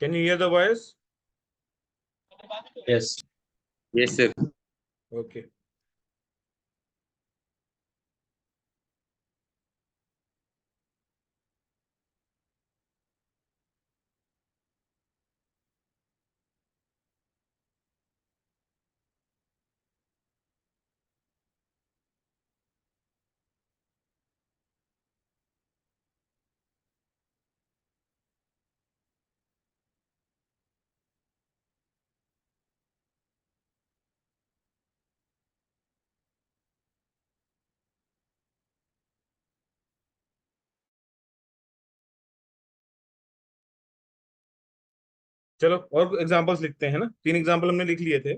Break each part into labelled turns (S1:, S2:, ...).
S1: Can you hear the voice?
S2: Yes. Yes, sir.
S1: Okay. चलो और examples लिखते हैं ना, 3 एग्जांपल हमने लिख लिए थे,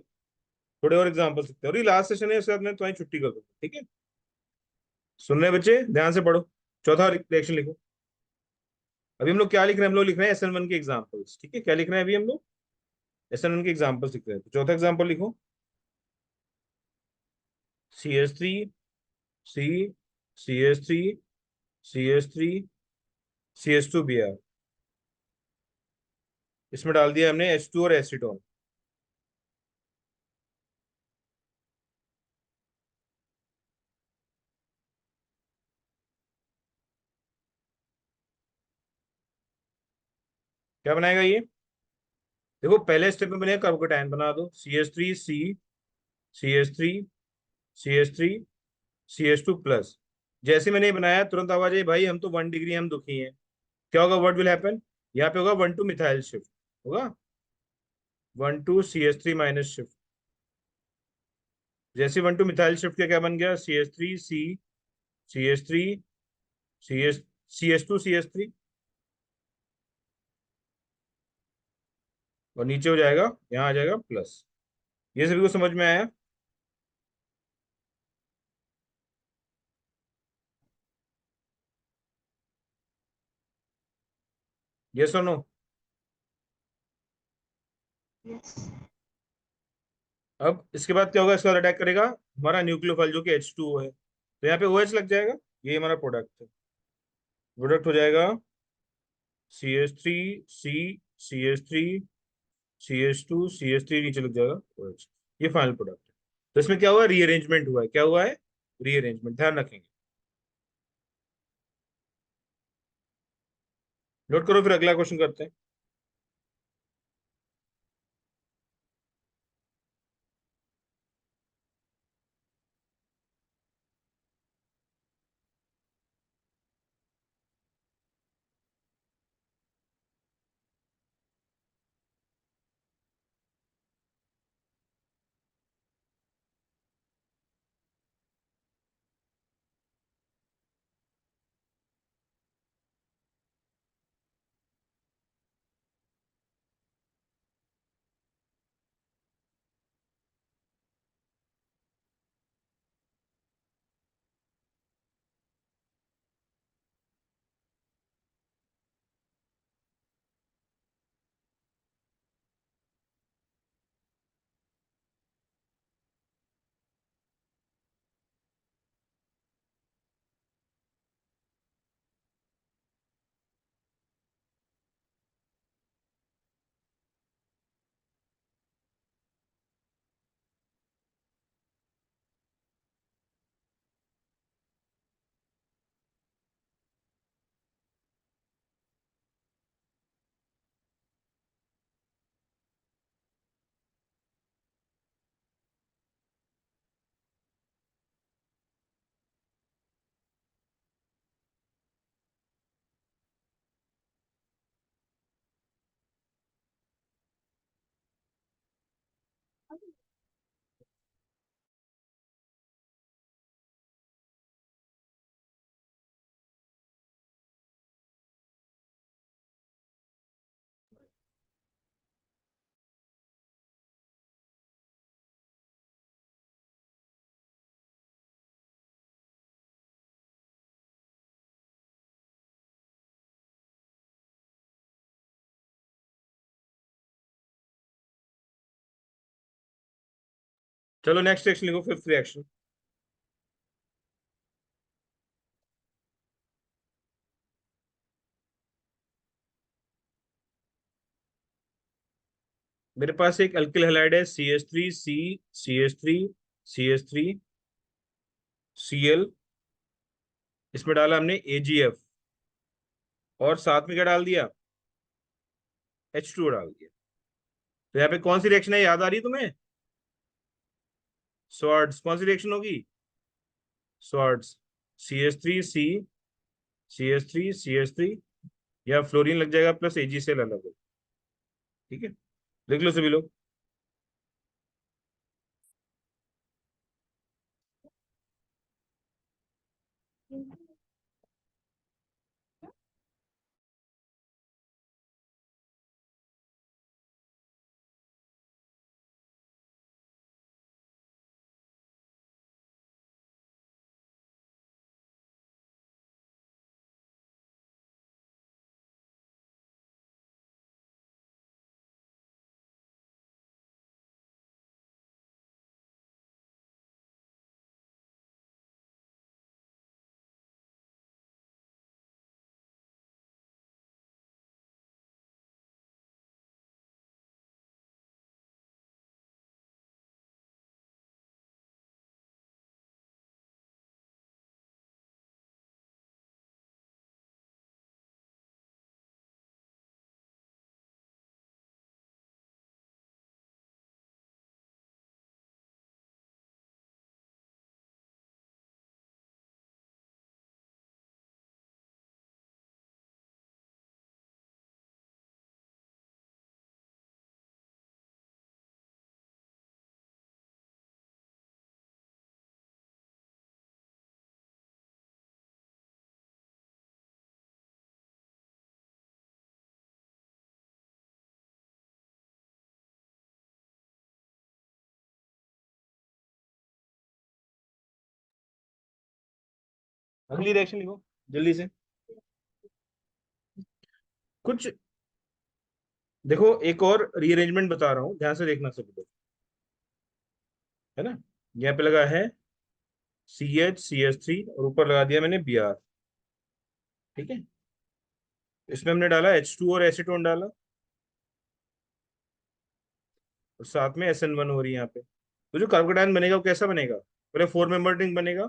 S1: थोड़े और एग्जांपल्स लिखते हैं और ये लास्ट सेशन है, उसके बाद मैं तुम्हारी छुट्टी कर दूंगा, ठीक है? सुन रहे हैं बच्चे, ध्यान से पढ़ो। चौथा रिएक्शन लिखो। अभी हम लोग क्या लिख रहे हैं? हम लोग लिख रहे हैं SN1 के एग्जांपल्स, ठीक है? क्या लिख रहे हैं अभी हम लोग? SN1 के एग्जांपल्स लिख रहे हैं। तो चौथा एग्जांपल लिखो, CH3 C CH3 CH3 CH2Br। इसमें डाल दिया हमने H2 और एसीटोन। क्या बनाएगा ये? देखो पहले स्टेप में बनेगा कार्बोकेटायन, बना दो CH3 C CH3 CH3 CH2 plus. जैसे मैंने ये बनाया तुरंत आवाज आई, भाई हम तो 1 डिग्री हम दुखी हैं। क्या होगा? What will happen? यहाँ पे होगा 1 to मिथाइल शिफ्ट, होगा 1 to CH3 माइनस शिफ्ट। जैसे 1 to मिथाइल शिफ्ट क्या क्या बन गया? CH3 C CH3 CH CH2 CH3, और नीचे हो जाएगा, यहाँ आ जाएगा प्लस। ये सभी को समझ में आया? ये सुनो, अब इसके बाद क्या होगा? इसके बाद अटैक करेगा हमारा न्यूक्लियोफाइल जो कि H2O है, तो यहाँ पे OH लग जाएगा। ये हमारा प्रोडक्ट है। प्रोडक्ट हो जाएगा CH3 C CH3 CH2 CH3, नीचे लग जाएगा OH। ये फाइनल प्रोडक्ट है। तो इसमें क्या हुआ? रीअरेंजमेंट हुआ है। क्या हुआ है? रीअरेंजमेंट, ध्यान रखेंगे। नोट करो, फिर अगला क्वेश्चन करते हैं। चलो नेक्स्ट रिएक्शन लिखो, फिफ्थ रिएक्शन। मेरे पास एक अल्किल हैलाइड है CH3 CH3 CH3Cl। इसमें डाला हमने AgF, और साथ में क्या डाल दिया, H2O डाल दिया। तो यहाँ पे कौन सी रिएक्शन है, याद आ रही है तुम्हें? स्वार्ट्स। कौन सी रिएक्शन होगी? स्वार्ट्स। CH3C, CH3 या फ्लोरीन लग जाएगा प्लस AgCl अलग हो। ठीक है, लिख लो सभी लोग। अगली रिएक्शन लिखो जल्दी से। कुछ देखो, एक और रीअरेंजमेंट बता रहा हूँ, ध्यान से देखना सभी लोग, है ना। यहाँ पे लगा है CH CH3 और ऊपर लगा दिया मैंने Br। ठीक है, इसमें हमने डाला H2 और एसीटोन डाला, और साथ में SN1 हो रही है यहाँ पे। तो जो कार्बोकेटायन बनेगा वो कैसा बनेगा, पहले 4 मेंबर रिंग बनेगा,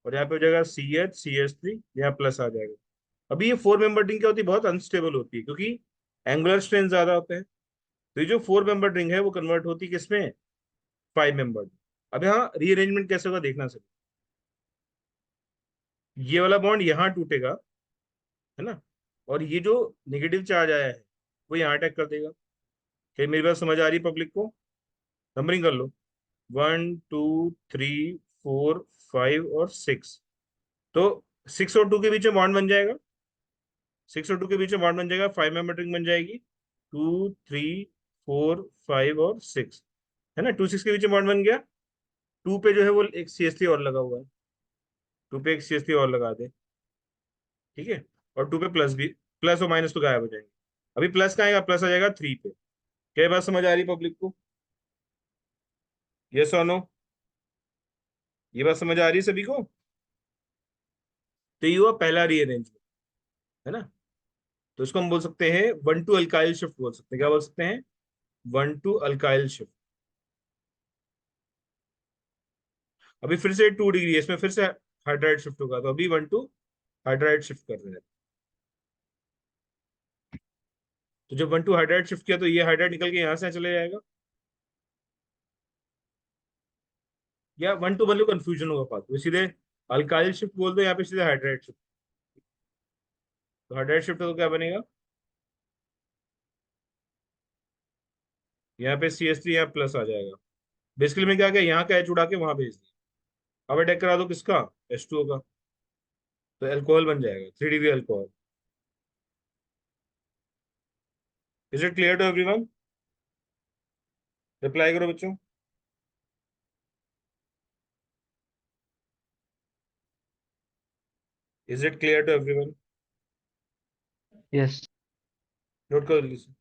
S1: और यहाँ पे हो जाएगा CH CH3, यहाँ प्लस आ जाएगा। अभी ये 4 मेंबर रिंग क्या होती है, बहुत अनस्टेबल होती है, क्योंकि एंगुलर स्ट्रेन ज्यादा होते हैं। तो ये जो 4 मेंबर रिंग है वो कन्वर्ट होती है किसमें, 5 मेंबर। अब यहाँ रीअरेंजमेंट कैसे होगा देखना सर। ये वाला बॉन्ड यहाँ टूटेगा, है ना, और ये जो नेगेटिव चार्ज आया है वो यहाँ अटैक कर देगा। क्या मेरी बात समझ आ रही है पब्लिक को? नंबरिंग कर लो, 1 2 3 4 5 और 6। तो 6 और 2 के बीच में बॉन्ड बन जाएगा, 6 और 2 के बीच में बॉन्ड बन जाएगा, 5 मेंबर रिंग बन जाएगी। 2 3 4 5 और 6, है ना। 2 6 के बीच में बॉन्ड बन गया। 2 पे जो है वो एक CH3 और लगा हुआ है, 2 पे एक CH3 और लगा दे। ठीक है, और 2 पे प्लस भी, प्लस और माइनस तो गायब हो जाएंगे। अभी प्लस का आएगा, प्लस आ जाएगा 3 पे। क्या ये बात समझ आ रही पब्लिक को? यस और नो? ये बात समझ आ रही है सभी को? तो ये हुआ पहला रीअरेंजमेंट, है ना। तो इसको हम बोल सकते हैं 1 to अल्काइल शिफ्ट बोल सकते हैं। क्या बोल सकते हैं? 1 to अल्काइल शिफ्ट। अभी फिर से 2 डिग्री है, इसमें फिर से हाइड्राइड शिफ्ट होगा, तो अभी 1 to हाइड्राइड शिफ्ट कर रहे हैं। तो जब 1 to हाइड्राइड शिफ्ट किया तो ये हाइड्राइड निकल के यहाँ से चले जाएगा, या 1 to मतलब कंफ्यूजन होगा बात, तो सीधे अल्काइल शिफ्ट बोल दो, यहाँ पे सीधे हाइड्राइड शिफ्ट। तो हाइड्राइड शिफ्ट तो क्या बनेगा, यहाँ पे CH3 यहाँ प्लस आ जाएगा। बेसिकली मैं क्या किया, यहाँ का H उड़ा के वहां भेज दिया। अब अटैक करा दो किसका, H2O का, तो अल्कोहल बन जाएगा, 3 degree alcohol. Is it clear to everyone? Reply करो बच्चों। Is it clear to everyone?
S2: Yes.
S1: Note करो जल्दी से।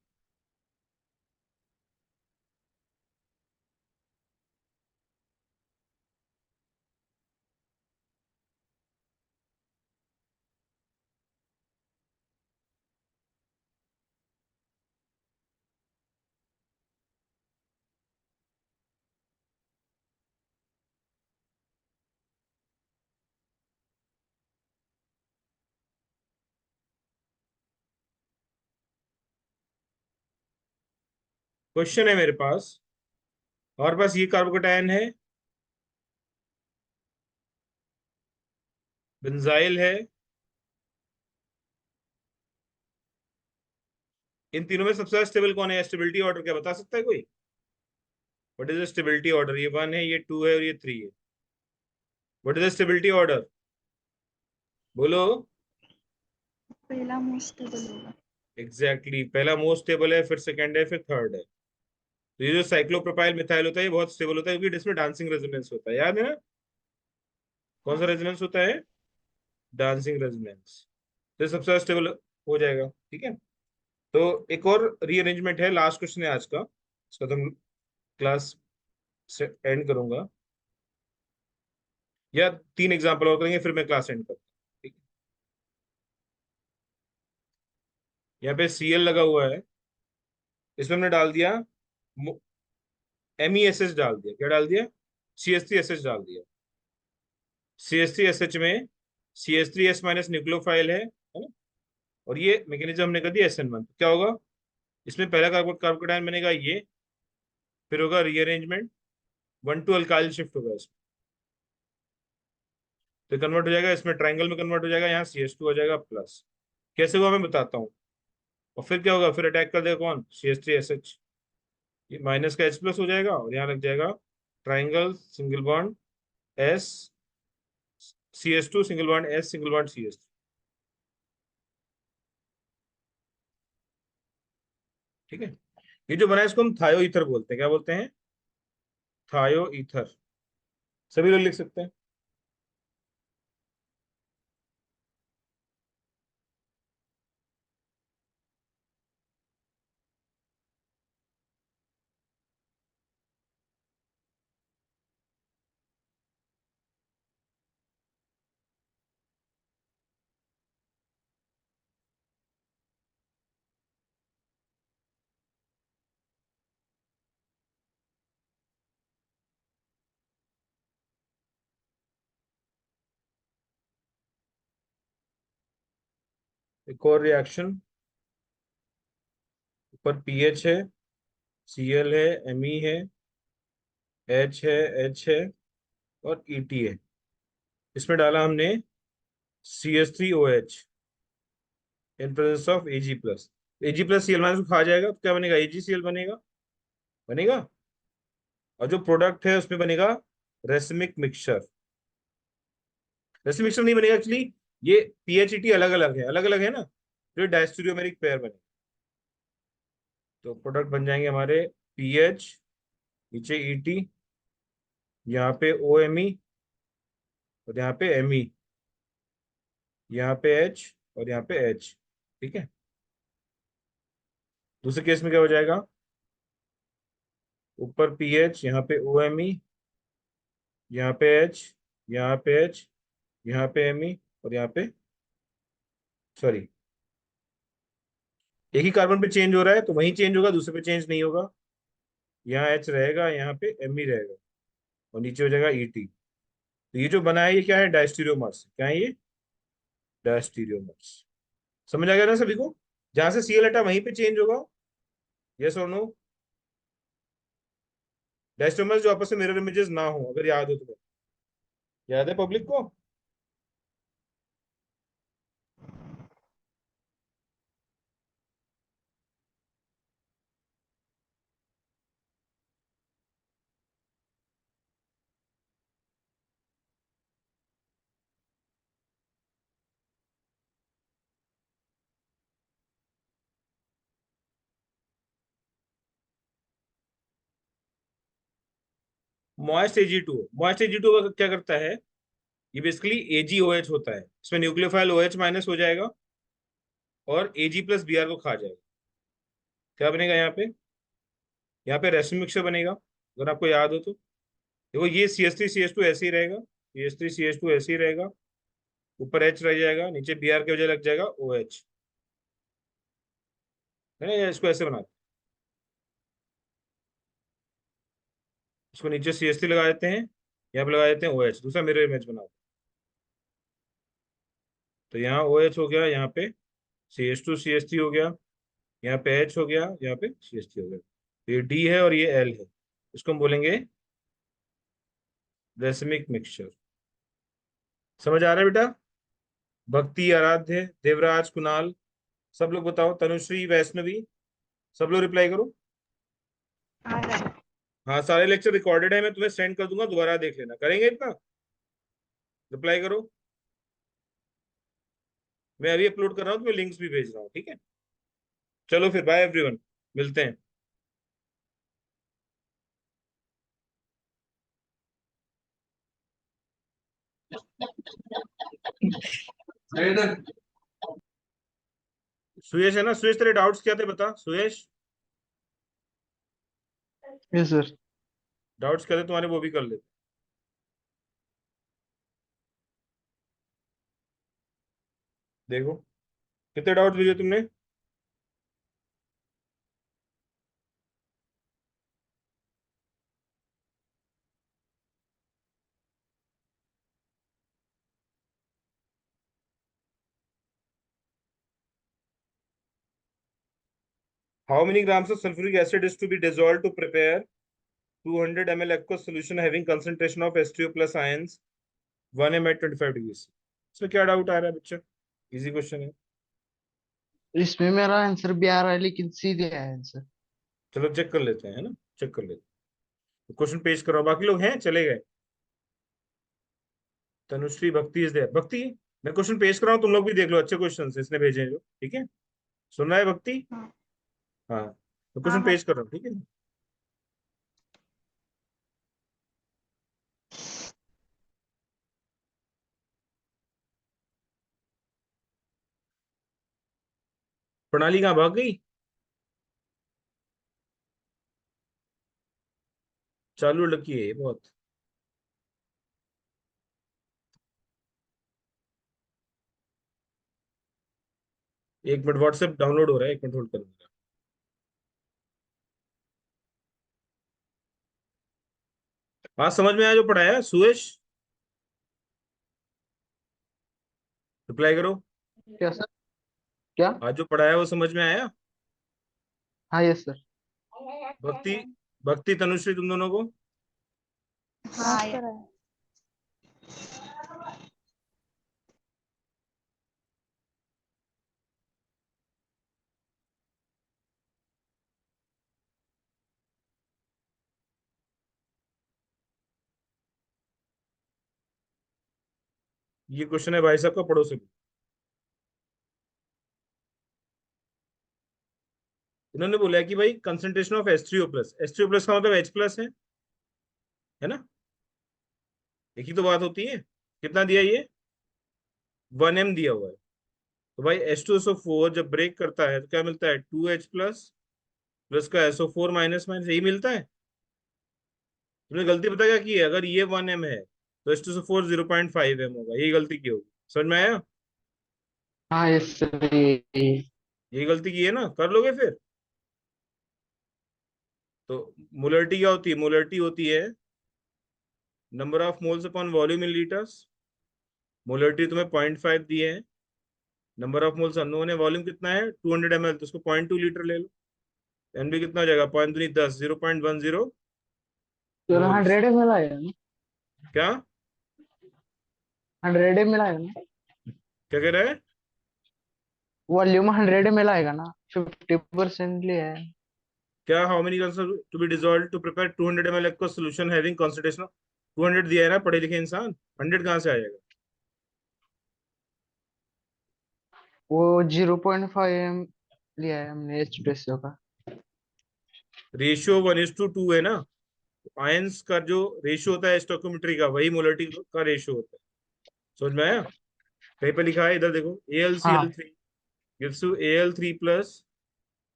S1: क्वेश्चन है मेरे पास, हमारे पास ये कार्बोकेटायन है, बेंजाइल है, इन तीनों में सबसे ज्यादा स्टेबल कौन है? स्टेबिलिटी ऑर्डर क्या बता सकता है कोई? What is the stability order? ये 1 है, ये 2 है और ये 3 है। What is the stability order? बोलो।
S2: पहला मोस्ट स्टेबल होगा।
S1: Exactly exactly. पहला मोस्ट स्टेबल है, फिर सेकंड है, फिर थर्ड है। तो ये जो साइक्लोप्रोपाइल मिथाइल होता है ये बहुत स्टेबल होता है, क्योंकि इसमें डांसिंग रेजोनेंस होता है, याद है ना? कौन सा
S2: हाँ।
S1: रेजोनेंस होता है? Dancing resonance. तो ये सबसे ज्यादा स्टेबल हो जाएगा, ठीक है। तो एक और रीअरेंजमेंट है, लास्ट क्वेश्चन है आज का, इसका तो क्लास से एंड करूंगा, या 3 एग्जांपल और करेंगे फिर मैं क्लास एंड करूंगा, ठीक है। यहाँ पे Cl लगा हुआ है, इसमें हमने डाल दिया MESH डाल दिया, क्या डाल दिया? CH3SH डाल दिया। CH3SH में CH3S माइनस न्यूक्लियोफाइल है ना? और ये मैकेनिज्म हमने कर दिया SN1, क्या होगा? इसमें पहला कार्बोकेटायन बनेगा ये, फिर होगा रीअरेंजमेंट, 1 टू अल्काइल शिफ्ट होगा इसमें, तो कन्वर्ट हो जाएगा, इसमें ट्राइंगल में कन्वर्ट हो जाएगा, यहाँ CH2 हो जाएगा प्लस। कैसे हुआ मैं बताता हूँ। और फिर क्या होगा, फिर अटैक कर देगा कौन? CH3SH, ये माइनस का H प्लस हो जाएगा और यहाँ लग जाएगा triangle single bond S, CH2 single bond S single bond CH2, ठीक है। ये जो बना है इसको हम थायो ईथर बोलते हैं, क्या बोलते हैं? थायो ईथर। सभी लोग लिख सकते हैं। एक और रिएक्शन, ऊपर पीएच है, Cl है, Me है, H है, H है और Et है। इसमें डाला हमने CH3OH in presence of Ag plus. Ag plus Cl minus को खा जाएगा तो क्या बनेगा? AgCl बनेगा, बनेगा। और जो प्रोडक्ट है उसमें बनेगा रेसमिक मिक्सचर। रेसमिक मिक्सचर नहीं बनेगा एक्चुअली, ये PHET अलग अलग है, अलग अलग है ना, तो ये डायस्टीरियोमेरिक पेयर बने। तो प्रोडक्ट बन जाएंगे हमारे PH, नीचे ET, यहाँ पे OMe और यहाँ पे Me, यहाँ पे H और यहाँ पे H, ठीक है। दूसरे केस में क्या हो जाएगा? ऊपर PH, यहाँ पे OMe, यहाँ पे H, यहाँ पे H, यहाँ पे Me और यहाँ पे, सॉरी, एक ही कार्बन पे चेंज हो रहा है तो वहीं चेंज होगा, दूसरे पे चेंज नहीं होगा। यहाँ H रहेगा, यहाँ पे Me रहेगा और नीचे हो जाएगा ET। तो ये जो बना है ये क्या है? डायस्टीरियोमर्स। क्या है ये? डायस्टीरियोमर्स। समझ आ गया ना सभी को? जहां से Cl हटा वहीं पे चेंज होगा, यस और नो? डायस्टीरियोमर्स जो आपस में मिरर इमेजेस ना हो, अगर याद हो तो। याद है पब्लिक को? मॉइस्ट Ag2, मॉइस्ट Ag2 क्या करता है? ये बेसिकली AgOH होता है, इसमें न्यूक्लियोफाइल OH माइनस हो जाएगा और Ag प्लस Br को खा जाएगा। क्या बनेगा यहाँ पे? यहाँ पे रेसिन मिक्सचर बनेगा, अगर आपको याद हो तो। देखो ये CH3CH2 ऐसे ही रहेगा, CH3CH2 ऐसे ही रहेगा, ऊपर H रह जाएगा, नीचे Br के वजह लग जाएगा OH, है ना? या इसको ऐसे बनाते हैं, इसको नीचे CH3 लगा देते हैं, यहाँ पे लगा देते हैं OH, दूसरा मिरर इमेज बनाते हैं। तो यहाँ OH हो गया, यहाँ पे CH2CH3 हो गया, यहाँ पे H हो गया, यहाँ पे CH3 हो गया। ये डी है और ये एल है, इसको हम बोलेंगे रेसिमिक मिक्सचर। समझ आ रहा है बेटा? भक्ति, आराध्य, देवराज, कुणाल, सब लोग बताओ, तनुश्री, वैष्णवी, सब लोग रिप्लाई करो।
S2: आ रहा है।
S1: हाँ, सारे लेक्चर रिकॉर्डेड है, मैं तुम्हें सेंड कर दूंगा, दोबारा देख लेना। करेंगे इतना? रिप्लाई करो। मैं अभी अपलोड कर रहा हूँ, तुम्हें लिंक्स भी भेज रहा हूँ, ठीक है? चलो फिर, बाय एवरीवन, मिलते हैं। सुयश है ना? सुयश, तेरे डाउट्स क्या थे बता, सुयश।
S3: Yes sir.
S1: डाउट्स क्या थे तुम्हारे, वो भी कर लेते। देखो, कितने डाउट भेजे तुमने? How many grams of sulphuric acid is to be dissolve to prepare 200 ml aqueous solution having concentration of H2O plus ions 1 m at 25 degrees? इसमें क्या डाउट आ रहा है बच्चा? इजी क्वेश्चन है।
S3: इसमें मेरा आंसर भी आ रहा है लेकिन सीधे है आंसर।
S1: चलो चेक कर लेते हैं, है ना? चेक कर लेते हैं। क्वेश्चन पेश करो, बाकी लोग हैं चले गए। तनुश्री, भक्ति इज देयर। भक्ति, मैं क्वेश्चन पेश कर रहा हूँ, तुम लोग भी देख लो, अच्छे क्वेश्चन इसने भेजे हैं जो, ठीक है? सुन रहा है भक्ति?
S2: हाँ
S1: हाँ, तो
S2: हाँ
S1: क्वेश्चन
S2: हाँ।
S1: पेश कर रहा हूँ, ठीक है? प्रणाली कहाँ भाग गई? चालू लगी है ये बहुत। एक मिनट, व्हाट्सएप डाउनलोड हो रहा है, एक मिनट होल्ड कर मेरा। हाँ, समझ में आया जो पढ़ाया सुयश? रिप्लाई करो।
S3: क्या सर? क्या?
S1: आज जो पढ़ाया वो समझ में आया?
S3: हाँ यस सर।
S1: भक्ति, भक्ति, तनुश्री, तुम दोनों को?
S2: हाँ सर है।
S1: ये क्वेश्चन है भाई साहब का, पढ़ो सभी। इन्होंने बोला है कि भाई concentration of H3O plus, H3O plus का मतलब H प्लस है ना? एक ही तो बात होती है। कितना दिया ये? 1 m दिया हुआ है। तो भाई H2SO4 जब ब्रेक करता है तो क्या मिलता है? 2H प्लस, प्लस का SO4 माइनस माइनस, यही मिलता है। तुमने गलती पता क्या की है? अगर ये 1 m है तो H2SO4 0.5 m होगा, यही गलती की होगी। समझ में आया?
S3: हाँ यस सर।
S1: यही गलती की है ना, कर लोगे फिर? तो मोलरिटी क्या होती है? मोलरिटी होती है number of moles upon volume in litres. Molarity तुम्हें 0.5 दिए है, नंबर ऑफ मोल्स अननोन है, वॉल्यूम कितना है 200 ml, तो उसको 0.2 लीटर ले लो। एन बी कितना हो जाएगा? 5×10, 0.10
S3: सर
S1: मोल्स।
S3: 100 ml आएगा ना?
S1: क्या?
S3: 100 ml आएगा ना?
S1: क्या कह रहा है?
S3: वॉल्यूम 100 ml आएगा ना? 50% लिया है।
S1: क्या? How many to be dissolve to prepare 200 ml aqua solution having concentration 200 दिया है ना, पढ़े लिखे इंसान, 100 कहाँ से आ जाएगा?
S3: वो 0.5 लिया है हमने H2SO का।
S1: रेशियो 1:2 है ना? आयंस का जो रेशियो होता है स्टोइकोमेट्री का, वही मोलरिटी का रेशियो होता है। समझ में आया? कहीं पे लिखा है, इधर देखो,
S3: हाँ
S1: AlCl3 gives you Al3 plus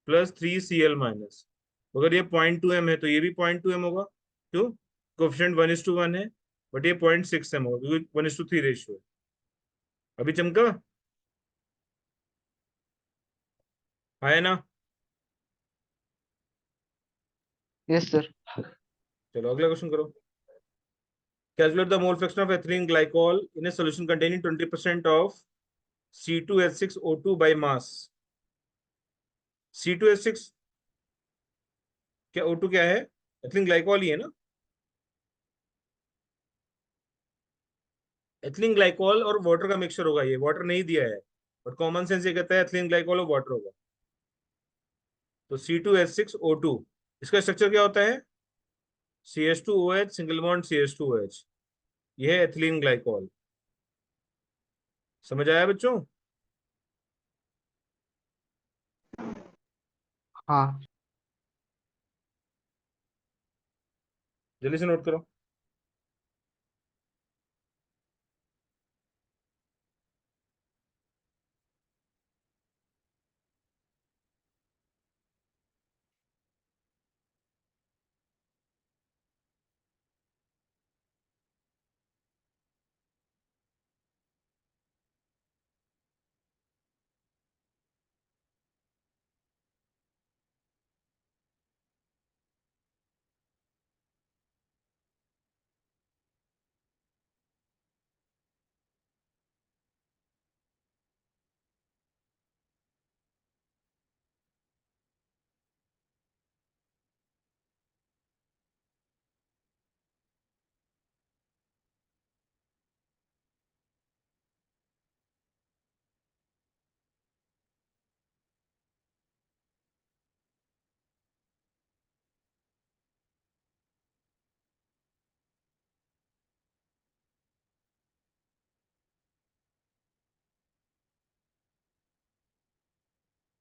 S1: plus 3Cl minus. अगर ये 0.2 m है तो ये भी 0.2 m होगा। क्यों? कोफिशिएंट 1:1 है, बट ये 0.6 m होगा क्योंकि 1:3 रेशियो है। अभी चमका? है ना?
S3: Yes sir.
S1: चलो अगला क्वेश्चन करो। Calculate the mole fraction of ethylene glycol in a solution containing 20% of C2H6O2 by mass. C2H6 क्या O2 क्या है? एथिलीन ग्लाइकॉल ही है ना। एथिलीन ग्लाइकॉल और वाटर का मिक्सचर होगा, ये वाटर नहीं दिया है, बट कॉमन सेंस ये कहता है एथिलीन ग्लाइकॉल और वाटर होगा। तो C2H6O2, इसका स्ट्रक्चर क्या होता है? CH2OH सिंगल बॉन्ड CH2OH, ये है एथिलीन ग्लाइकॉल। समझ आया बच्चों?
S3: हाँ।
S1: जल्दी से नोट करो।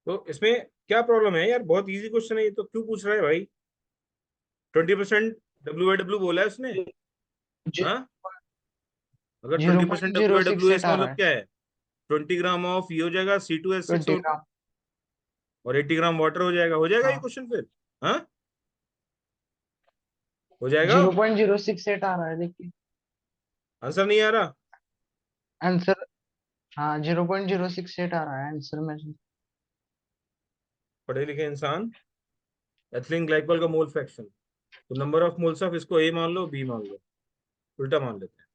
S1: तो इसमें क्या प्रॉब्लम है यार? बहुत इजी क्वेश्चन है ये, तो क्यों पूछ रहा है भाई? 20% WIW बोला है उसने। हाँ, अगर
S3: जीरो
S1: 20%
S3: पॉइंट
S1: डब्ल्यू
S3: जीरो
S1: आई
S3: सिक्स
S1: डब्ल्यू
S3: एट
S1: इसका
S3: आ
S1: मतलब
S3: रहा है।
S1: क्या है? 20 ग्राम ऑफ ये हो जाएगा C2H6
S3: ट्वेंटी
S1: O2,
S3: ग्राम
S1: और 80 ग्राम वाटर हो जाएगा ये
S3: हाँ।
S1: क्वेश्चन फिर। हाँ, हो जाएगा।
S3: 0.068 आ रहा है, देखिए
S1: आंसर नहीं आ रहा?
S3: आंसर। हाँ, 0.068 आ रहा है आंसर में से।
S1: पढ़े लिखे इंसान। एथिलीन ग्लाइकॉल का मोल फ्रैक्शन, तो नंबर ऑफ मोल्स ऑफ, इसको A मान लो, B मान लो, उल्टा मान लेते हैं।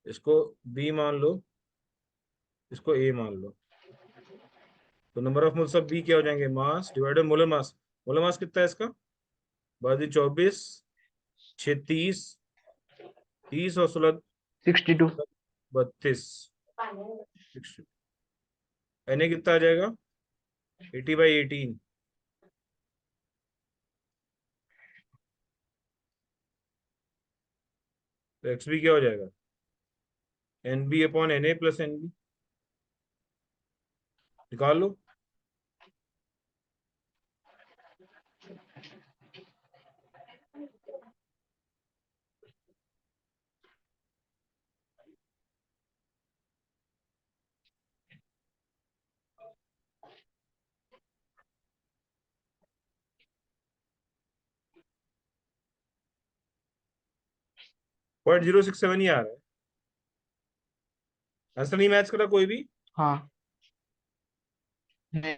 S1: इसको B मान लो, इसको A मान लो। तो number of moles of B क्या हो जाएंगे? Mass divided molar mass. Molar mass कितना है इसका? बादी 24, 6 30, 30 और 16
S3: 62।
S1: 32। Na कितना आ जाएगा? 80/18। तो XB क्या हो जाएगा? NB/Na + NB, निकाल लो। 0.067 ही आ रहा है। आंसर नहीं मैच कर रहा कोई भी?
S3: हाँ। नहीं।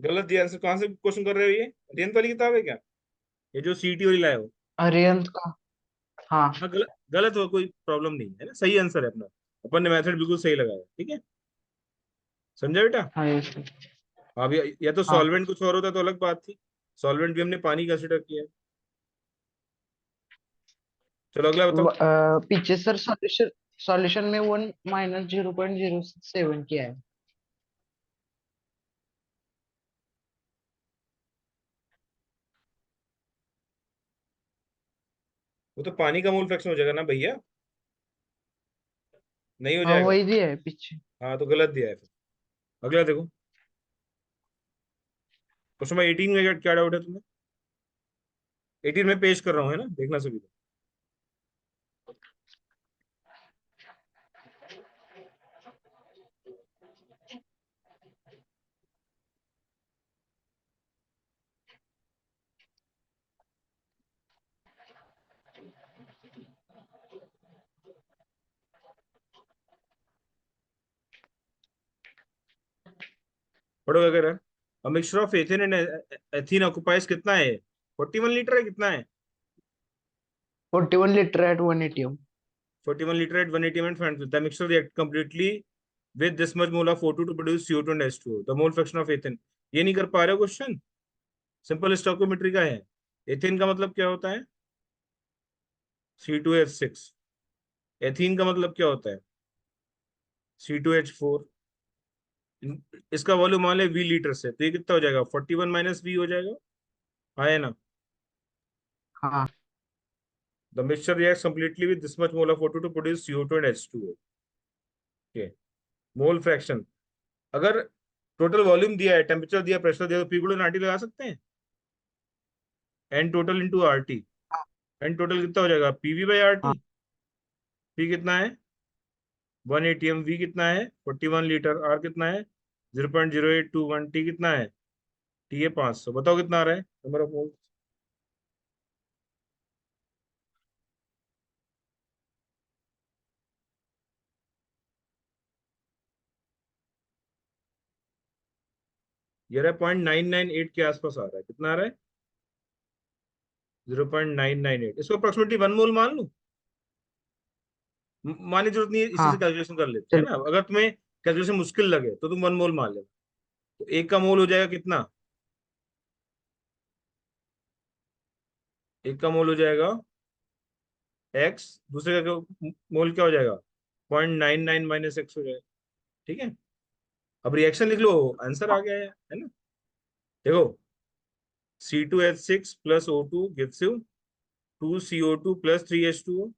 S1: गलत दिया आंसर। कहाँ से क्वेश्चन कर रहे हो ये? अरिहंत वाली किताब है क्या? ये जो CT वाली लाए हो?
S3: अरिहंत का। हाँ।
S1: हाँ, गलत गलत हो, कोई प्रॉब्लम नहीं है ना, सही आंसर है अपना। अपन ने मेथड बिल्कुल सही लगाया, ठीक है। समझा बेटा?
S3: हाँ, यस।
S1: हाँ भैया, या तो
S3: हाँ।
S1: सॉल्वेंट कुछ और होता तो अलग बात थी। सॉल्वेंट भी हमने पानी कंसिडर किया है। चलो अगला बताओ।
S3: पीछे सर सॉल्यूशन सॉल्यूशन में 1 - 0.067 किया है।
S1: वो तो पानी का मोल फ्रैक्शन हो जाएगा ना भैया, नहीं हो
S3: हाँ,
S1: जाएगा।
S3: वही दिया है पीछे।
S1: हाँ, तो गलत दिया है फिर। अगला देखो। क्वेश्चन नंबर 18 में क्या डाउट है तुम्हें? 18 में पेश कर रहा हूँ, है ना, देखना सभी को। पढ़ो अगर। A mixture of ethane and ethene occupies कितना है? 41 लीटर है, कितना है?
S3: 41 litre at 1 ATM।
S1: 41 liter at 180 mm and the mixture react completely with this much mole of O2 to produce CO2 and H2O. The mole fraction of ethane. ये नहीं कर पा रहे हो क्वेश्चन, सिंपल स्टोइकोमेट्री का है। एथेन का मतलब क्या होता है? C2H6। एथीन का मतलब क्या होता है? C2H4। इसका वॉल्यूम मान ले V लीटर से, तो ये कितना हो जाएगा? 41 माइनस V हो जाएगा, है ना?
S3: हाँ
S1: The mixture reacts completely with this much mole of O2 to produce CO2 and H2O. Okay. Mole fraction, अगर टोटल वॉल्यूम दिया है, टेम्परेचर दिया, प्रेशर दिया, तो पी गुणन आरटी लगा सकते हैं। N total into R T. N total कितना हो जाएगा? PV by R T.
S3: हाँ
S1: पी कितना है? 1 ATM। वी कितना है? 41 लीटर। आर कितना है? 0.0821। टी कितना है? टी है 500। बताओ कितना आ रहा है नंबर ऑफ मोल? ये रहा 0.998 के आसपास आ रहा है। कितना आ रहा है? 0.998। इसको अप्रोक्सीमेटली 1 मोल मान लूं? मानने की जरूरत नहीं है, इसी से
S3: हाँ
S1: कैलकुलेशन कर लेते हैं
S3: चलो।
S1: ना। अगर तुम्हें कैलकुलेशन मुश्किल लगे तो तुम 1 मोल मान ले। तो एक का मोल हो जाएगा कितना? एक का मोल हो जाएगा एक्स, दूसरे का मोल क्या हो जाएगा? 0.99 माइनस एक्स हो जाएगा। ठीक है, अब रिएक्शन लिख लो, आंसर आ गया है ना? देखो, C2H6 plus O2 gives you 2CO2 plus 3H2O।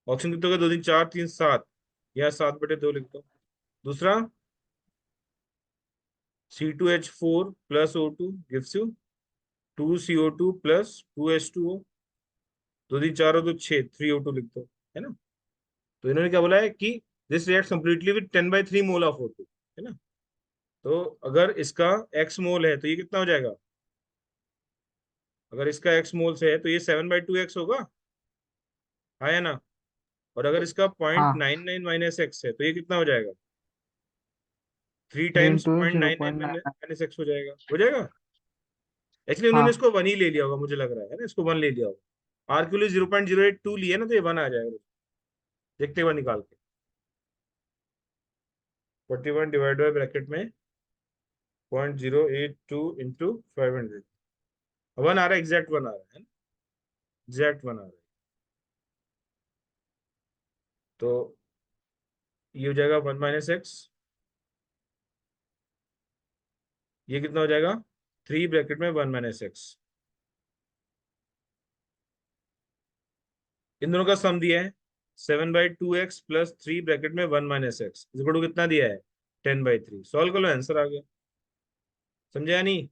S1: Option कितने होगा? 2 3 4 3 7, या 7/2 लिख दो। दूसरा C2H4 plus O2 gives you 2CO2 plus 2H2O। 2 3 4 हो तो 6, 3O2 लिख दो, है ना? तो इन्होंने क्या बोला है कि this react completely with 10/3 mole of O2, है ना? तो अगर इसका x मोल है तो ये कितना हो जाएगा? अगर इसका x मोल से है तो ये 7/2x होगा, है ना? और अगर इसका पॉइंट
S3: हाँ
S1: नाइन नाइन माइनस एक्स है तो ये कितना हो जाएगा? 3
S3: three
S1: times
S3: into
S1: point
S3: zero
S1: nine nine
S3: point nine
S1: minus x हो जाएगा। हो जाएगा। एक्चुअली उन्होंने
S3: हाँ
S1: इसको 1 ही ले लिया होगा, मुझे लग रहा है ना, इसको 1 ले लिया होगा। आर के लिए 0.082 लिया ना, तो ये 1 आ जाएगा। देखते हुए निकाल के 41 डिवाइड बाय ब्रैकेट में 0.082 इंटू 500। 1 आ रहा है, एग्जैक्ट 1 आ रहा है ना? एग्जैक्ट 1 आ रहा है। तो ये हो जाएगा 1 माइनस एक्स। ये कितना हो जाएगा? 3 ब्रैकेट में 1 माइनस एक्स। इन दोनों का सम दिया है 7/2x प्लस 3 ब्रैकेट में 1 माइनस एक्स इक्वल टू कितना दिया है? 10/3। सॉल्व कर लो, आंसर आ गया। समझा नहीं?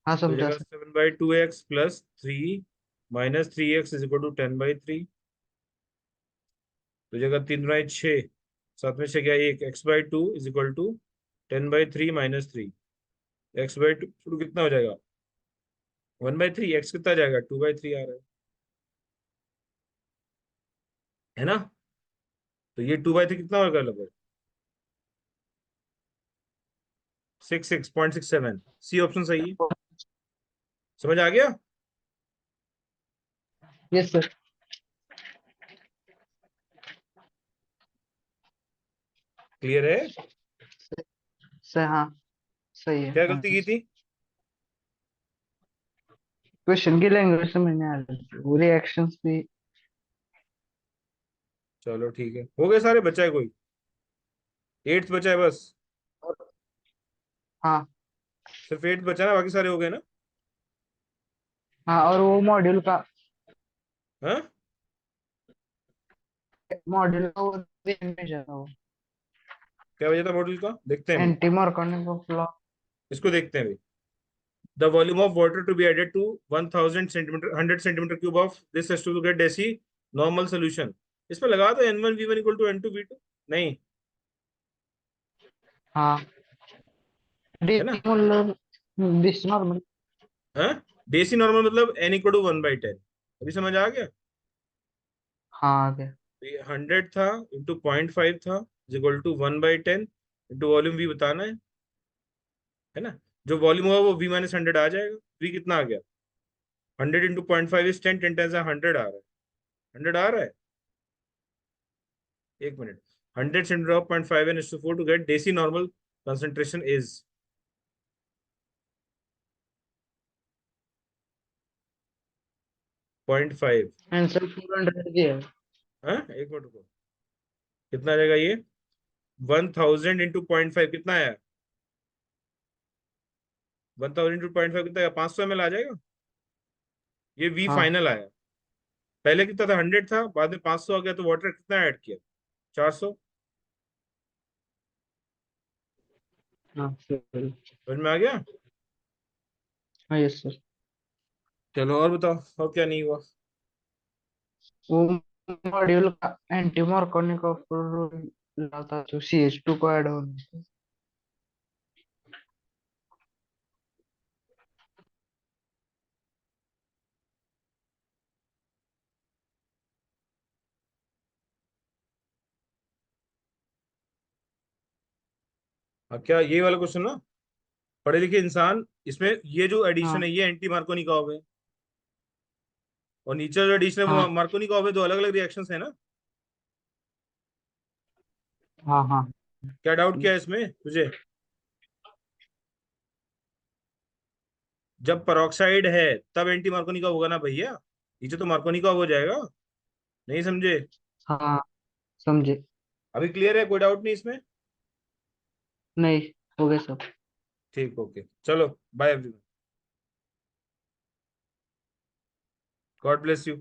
S3: हाँ
S1: तो
S3: समझा
S1: जगह
S3: sir.
S1: 7/2x plus 3 minus 3x is equal to 10/3। तो जगह 3 × 6, 7 में 6 गया 1, x/2 is equal to 10/3 minus 3। x/2 कितना हो जाएगा? 1/3। x कितना आ जाएगा? 2/3 आ रहा है ना? तो ये 2/3 कितना होगा लगभग? 6.67। सी ऑप्शन सही है। समझ आ गया?
S3: Yes sir.
S1: क्लियर है?
S3: सर हाँ सही है
S1: क्या गलती
S3: आंसर।
S1: की थी?
S3: क्वेश्चन की लैंग्वेज समझ में आ रही है, वो रिएक्शंस भी।
S1: चलो ठीक है, हो गए सारे? बचा है कोई? 8th बचा है बस।
S3: हाँ
S1: सिर्फ 8th बचा ना, बाकी सारे हो गए ना?
S3: हाँ और वो मॉड्यूल का,
S1: हाँ,
S3: वो भेजा था वो,
S1: क्या वजह था मॉड्यूल का? देखते हैं भाई,
S3: एंटी मार्कोनिक लॉ।
S1: इसको देखते हैं भाई। The volume of water to be added to 1000 centimetre 100 centimetre cube of this has to get decinormal solution. इसमें लगा दो N1V1 इक्वल टू N2V2। नहीं,
S3: हाँ
S1: है ना?
S3: This normal.
S1: हाँ, डेसी नॉर्मल मतलब N इक्वल टू 1/10। अभी समझ आ गया?
S3: हाँ आ गया।
S1: तो ये 100 था इंटू 0.5 था equal to 1/10 into volume V बताना है ना? जो वॉल्यूम होगा वो V-100 आ जाएगा। V कितना आ गया? 100 इंटू 0.5 इज 10, 10 10 100 आ रहा है। 100 आ रहा है। एक minute, 100 center of 0.5 N/4 to get Dc normal concentration is 0.5।
S3: Answer 400 दिया है।
S1: हाँ एक मिनट रुको, कितना आ जाएगा ये, 1000 इंटू 0.5 कितना आया, 1000 इंटू 0.5 कितना आया, 500 ml आ जाएगा। ये वी
S3: हाँ
S1: फाइनल आया। पहले कितना था, 100 था, बाद में 500 आ गया, तो वाटर कितना ऐड किया, 400।
S3: हाँ सर।
S1: समझ में आ गया।
S3: हाँ यस सर।
S1: चलो और बताओ, और क्या नहीं हुआ।
S3: वो मॉड्यूल का एंटी मार्कोनिकॉफ लाता जो CH2 को ऐड होने से।
S1: अब क्या ये वाला क्वेश्चन ना, पढ़े लिखे इंसान, इसमें ये जो एडिशन
S3: हाँ
S1: है ये एंटी मार्कोनिकॉव है, और नीचे जो एडिशन है वो
S3: हाँ
S1: मार्कोनिकॉव है, दो अलग अलग रिएक्शंस है ना।
S3: हाँ हाँ।
S1: क्या डाउट क्या है इसमें तुझे। जब पेरोक्साइड है तब एंटी मार्कोनिकॉव होगा ना भैया, नीचे तो मार्कोनिकॉव हो जाएगा। नहीं समझे।
S3: हाँ समझे।
S1: अभी क्लियर है, कोई डाउट नहीं इसमें।
S3: नहीं, हो गया सब।
S1: ठीक, ओके, चलो bye everyone, God bless you.